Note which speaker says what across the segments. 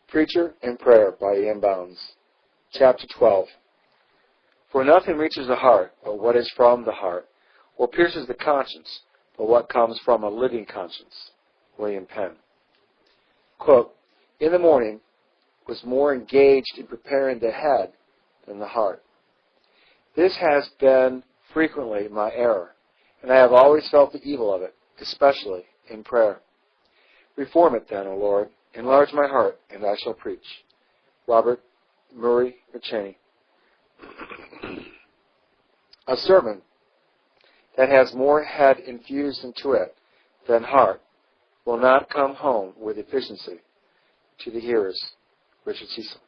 Speaker 1: Preacher and Prayer by Ian Bounds. Chapter 12. For nothing reaches the heart but what is from the heart, or pierces the conscience but what comes from a living conscience. William Penn. Quote, in the morning was more engaged in preparing the head than the heart. This has been frequently my error, and I have always felt the evil of it, especially in prayer. Reform it then, O Lord. Enlarge my heart, and I shall preach. Robert Murray McKendree. A sermon that has more head infused into it than heart will not come home with efficiency to the hearers. Richard Cecil.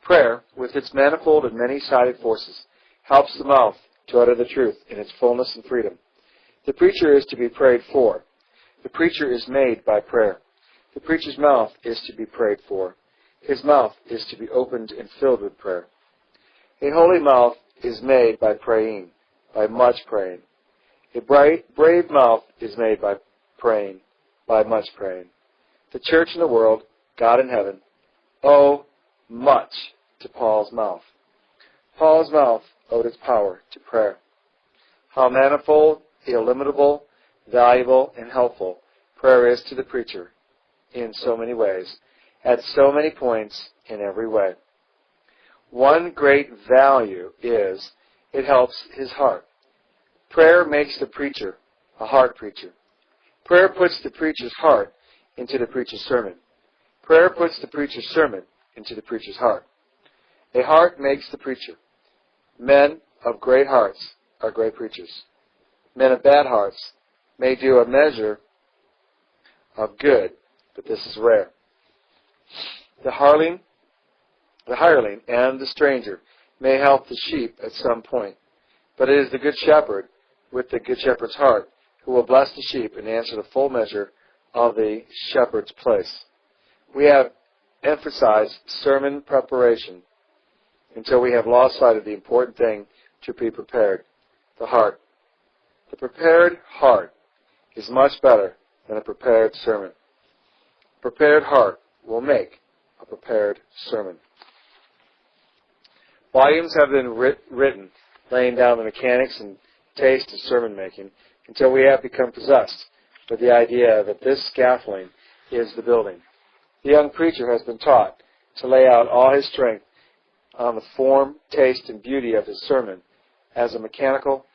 Speaker 1: Prayer, with its manifold and many-sided forces, helps the mouth to utter the truth in its fullness and freedom. The preacher is to be prayed for. The preacher is made by prayer. The preacher's mouth is to be prayed for. His mouth is to be opened and filled with prayer. A holy mouth is made by praying, by much praying. A brave mouth is made by praying, by much praying. The church in the world, God in heaven, owe much to Paul's mouth. Paul's mouth owed its power to prayer. How manifold, illimitable, valuable, and helpful prayer is to the preacher in so many ways, at so many points in every way. One great value is it helps his heart. Prayer makes the preacher a heart preacher. Prayer puts the preacher's heart into the preacher's sermon. Prayer puts the preacher's sermon into the preacher's heart. A heart makes the preacher. Men of great hearts are great preachers. Men of bad hearts may do a measure of good, but this is rare. The hireling and the stranger may help the sheep at some point, but it is the good shepherd with the good shepherd's heart who will bless the sheep and answer the full measure of the shepherd's place. We have emphasized sermon preparation until we have lost sight of the important thing to be prepared, the heart. The prepared heart is much better than a prepared sermon. A prepared heart will make a prepared sermon. Volumes have been written laying down the mechanics and taste of sermon making until we have become possessed with the idea that this scaffolding is the building. The young preacher has been taught to lay out all his strength on the form, taste, and beauty of his sermon as a mechanical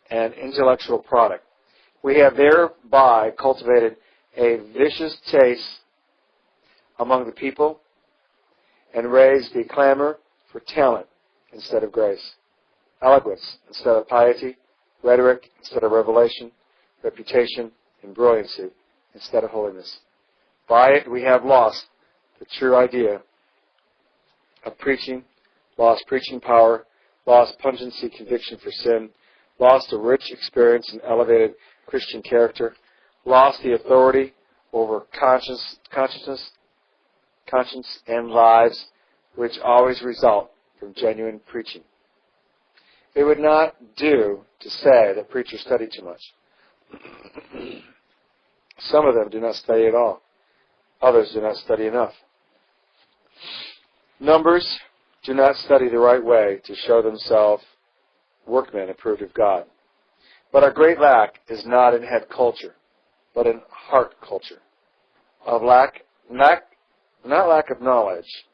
Speaker 1: and intellectual product. We have thereby cultivated a vicious taste among the people and raised the clamor for talent instead of grace, eloquence instead of piety, rhetoric instead of revelation, reputation and brilliancy instead of holiness. By it we have lost the true idea of preaching, lost preaching power, lost pungency conviction for sin, lost a rich experience and elevated Christian character, lost the authority over conscience and lives which always result from genuine preaching. It would not do to say that preachers study too much. Some of them do not study at all. Others do not study enough. Numbers do not study the right way to show themselves workmen approved of God. But our great lack is not in head culture, but in heart culture. Not lack of knowledge,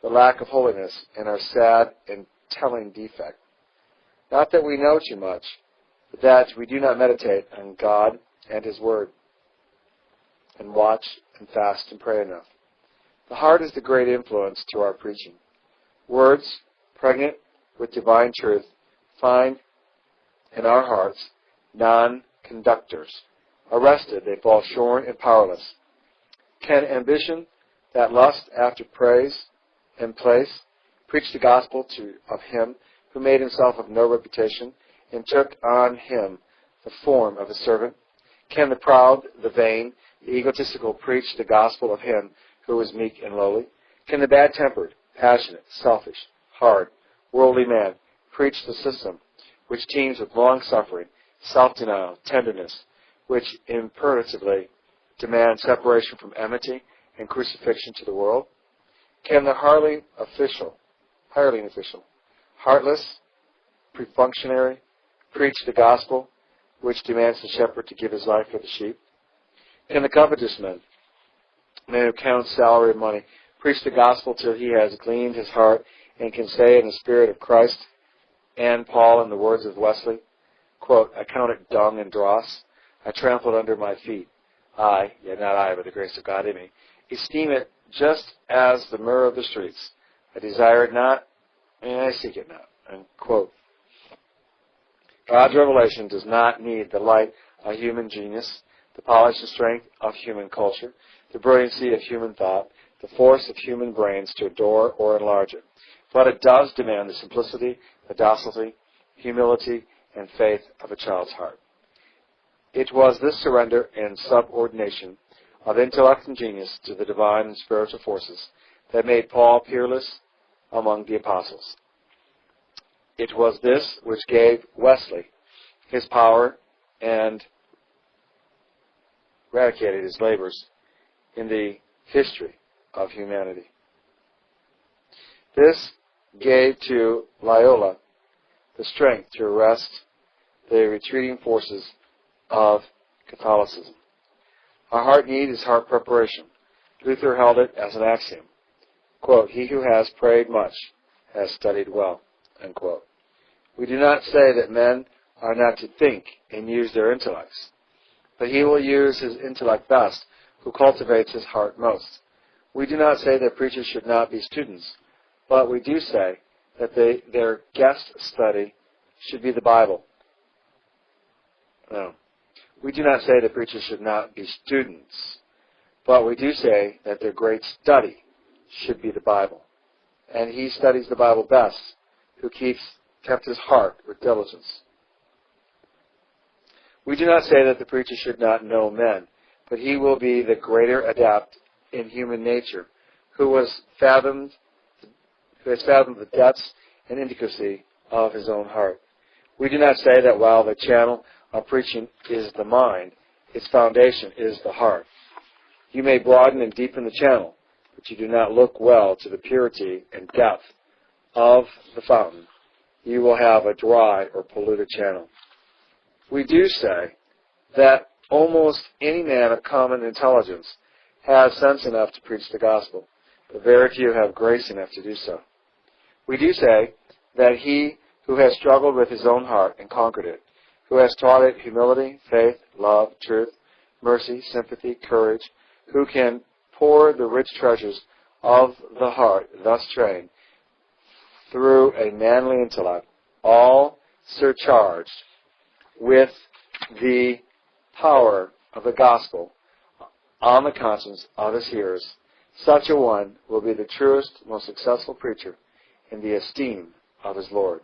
Speaker 1: but lack of holiness in our sad and telling defect. Not that we know too much, but that we do not meditate on God and His Word, and watch and fast and pray enough. The heart is the great influence to our preaching. Words, pregnant with divine truth, find in our hearts non-conductors. Arrested, they fall shorn and powerless. Can ambition, that lust after praise and place, preach the gospel of Him who made Himself of no reputation and took on Him the form of a servant? Can the proud, the vain, the egotistical preach the gospel of Him who was meek and lowly? Can the bad-tempered, passionate, selfish, hard, worldly man preach the system which teems with long-suffering, self-denial, tenderness, which imperatively demands separation from enmity and crucifixion to the world? Can the hireling official, heartless, perfunctory, preach the gospel which demands the shepherd to give his life for the sheep? Can the covetous man who counts salary and money, preach the gospel till he has gleaned his heart and can say in the spirit of Christ and Paul in the words of Wesley, quote, I count it dung and dross, I trample it under my feet. I, yet not I, but the grace of God in me, esteem it just as the myrrh of the streets. I desire it not, and I seek it not. Unquote. God's revelation does not need the light of human genius, the polish and strength of human culture, the brilliancy of human thought, the force of human brains to adore or enlarge it. But it does demand the simplicity, the docility, humility, and faith of a child's heart. It was this surrender and subordination of intellect and genius to the divine and spiritual forces that made Paul peerless among the apostles. It was this which gave Wesley his power and eradicated his labors in the history of humanity. This gave to Loyola the strength to arrest the retreating forces of Catholicism. Our heart need is heart preparation. Luther held it as an axiom. Quote, he who has prayed much has studied well. Unquote. We do not say that men are not to think and use their intellects, but he will use his intellect best who cultivates his heart most. We do not say that preachers should not be students, but we do say that their guest study should be the Bible. No. We do not say that preachers should not be students, but we do say that their great study should be the Bible. And he studies the Bible best who kept his heart with diligence. We do not say that the preacher should not know men, but he will be the greater adept in human nature, who has fathomed the depths and intricacy of his own heart. We do not say that while the channel of preaching is the mind, its foundation is the heart. You may broaden and deepen the channel, but you do not look well to the purity and depth of the fountain. You will have a dry or polluted channel. We do say that almost any man of common intelligence has sense enough to preach the gospel, but very few have grace enough to do so. We do say that he who has struggled with his own heart and conquered it, who has taught it humility, faith, love, truth, mercy, sympathy, courage, who can pour the rich treasures of the heart thus trained through a manly intellect, all surcharged with the power of the gospel on the conscience of his hearers, such a one will be the truest, most successful preacher in the esteem of his Lord.